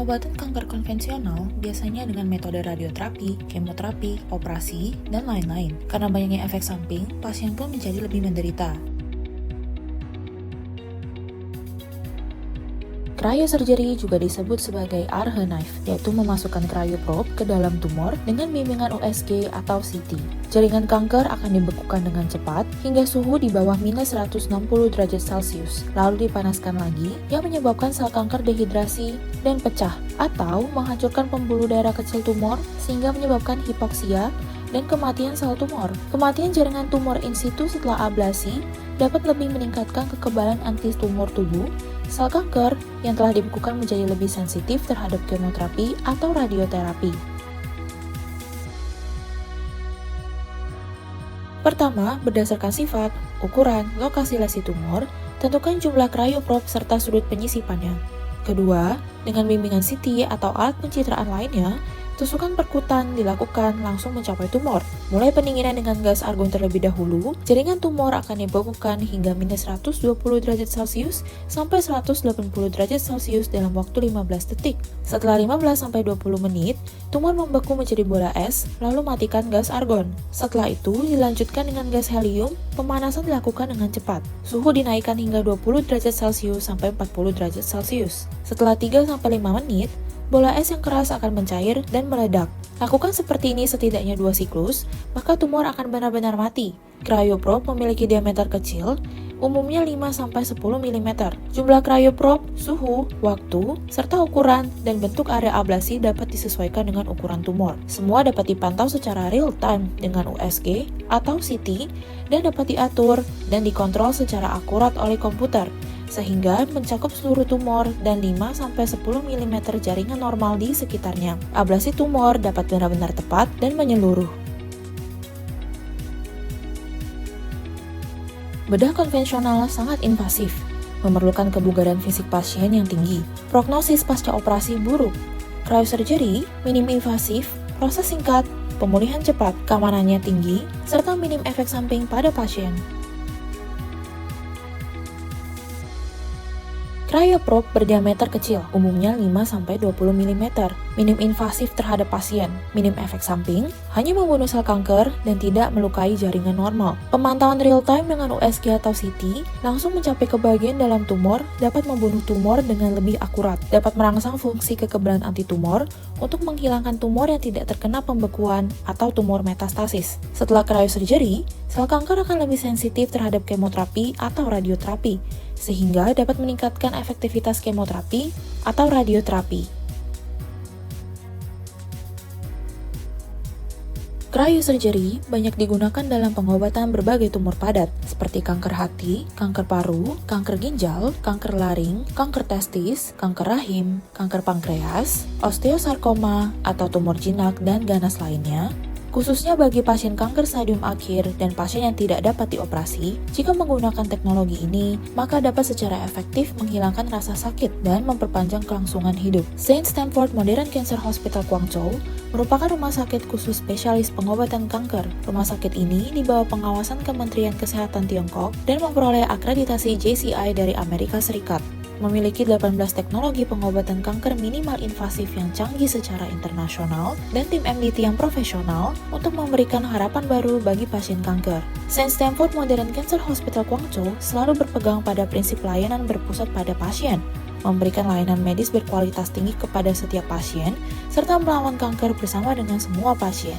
Pengobatan kanker konvensional biasanya dengan metode radioterapi, kemoterapi, operasi, dan lain-lain. Karena banyaknya efek samping, pasien pun menjadi lebih menderita. Cryosurgery juga disebut sebagai Arhe knife, yaitu memasukkan cryoprobe ke dalam tumor dengan bimbingan USG atau CT. Jaringan kanker akan dibekukan dengan cepat hingga suhu di bawah minus 160 derajat Celcius, lalu dipanaskan lagi yang menyebabkan sel kanker dehidrasi dan pecah atau menghancurkan pembuluh darah kecil tumor sehingga menyebabkan hipoksia dan kematian sel tumor. Kematian jaringan tumor in situ setelah ablasi dapat lebih meningkatkan kekebalan anti-tumor tubuh. Sel kanker yang telah dibekukan menjadi lebih sensitif terhadap kemoterapi atau radioterapi. Pertama, berdasarkan sifat, ukuran, lokasi lesi tumor, tentukan jumlah cryoprobe serta sudut penyisipannya. Kedua, dengan bimbingan CT atau alat pencitraan lainnya, tusukan perkutan dilakukan langsung mencapai tumor. Mulai pendinginan dengan gas argon terlebih dahulu, jaringan tumor akan dibekukan hingga minus 120 derajat Celcius sampai 180 derajat Celcius dalam waktu 15 detik. Setelah 15-20 menit, tumor membeku menjadi bola es, lalu matikan gas argon. Setelah itu, dilanjutkan dengan gas helium, pemanasan dilakukan dengan cepat. Suhu dinaikkan hingga 20 derajat Celcius sampai 40 derajat Celcius. Setelah 3-5 menit, bola es yang keras akan mencair dan meledak. Lakukan seperti ini setidaknya 2 siklus, maka tumor akan benar-benar mati. Cryoprobe memiliki diameter kecil, umumnya 5-10 mm. Jumlah cryoprobe, suhu, waktu, serta ukuran dan bentuk area ablasi dapat disesuaikan dengan ukuran tumor. Semua dapat dipantau secara real time dengan USG atau CT dan dapat diatur dan dikontrol secara akurat oleh komputer, sehingga mencakup seluruh tumor dan 5-10 mm jaringan normal di sekitarnya. Ablasi tumor dapat benar-benar tepat dan menyeluruh. Bedah konvensional sangat invasif, memerlukan kebugaran fisik pasien yang tinggi. Prognosis pasca operasi buruk. Cryosurgery minim invasif, proses singkat, pemulihan cepat, keamanannya tinggi, serta minim efek samping pada pasien. Cryoprobe berdiameter kecil, umumnya 5-20 mm, minim invasif terhadap pasien, minim efek samping, hanya membunuh sel kanker dan tidak melukai jaringan normal. Pemantauan real time dengan USG atau CT langsung mencapai ke bagian dalam tumor, dapat membunuh tumor dengan lebih akurat, dapat merangsang fungsi kekebalan antitumor untuk menghilangkan tumor yang tidak terkena pembekuan atau tumor metastasis. Setelah cryosurgery, sel kanker akan lebih sensitif terhadap kemoterapi atau radioterapi, sehingga dapat meningkatkan efektivitas kemoterapi atau radioterapi. Cryosurgery banyak digunakan dalam pengobatan berbagai tumor padat, seperti kanker hati, kanker paru, kanker ginjal, kanker laring, kanker testis, kanker rahim, kanker pankreas, osteosarkoma, atau tumor jinak dan ganas lainnya. Khususnya bagi pasien kanker stadium akhir dan pasien yang tidak dapat dioperasi, jika menggunakan teknologi ini, maka dapat secara efektif menghilangkan rasa sakit dan memperpanjang kelangsungan hidup. Saint Stamford Modern Cancer Hospital Guangzhou merupakan rumah sakit khusus spesialis pengobatan kanker. Rumah sakit ini di bawah pengawasan Kementerian Kesehatan Tiongkok dan memperoleh akreditasi JCI dari Amerika Serikat. Memiliki 18 teknologi pengobatan kanker minimal invasif yang canggih secara internasional dan tim MDT yang profesional untuk memberikan harapan baru bagi pasien kanker. Saint Stamford Modern Cancer Hospital Guangzhou selalu berpegang pada prinsip layanan berpusat pada pasien, memberikan layanan medis berkualitas tinggi kepada setiap pasien, serta melawan kanker bersama dengan semua pasien.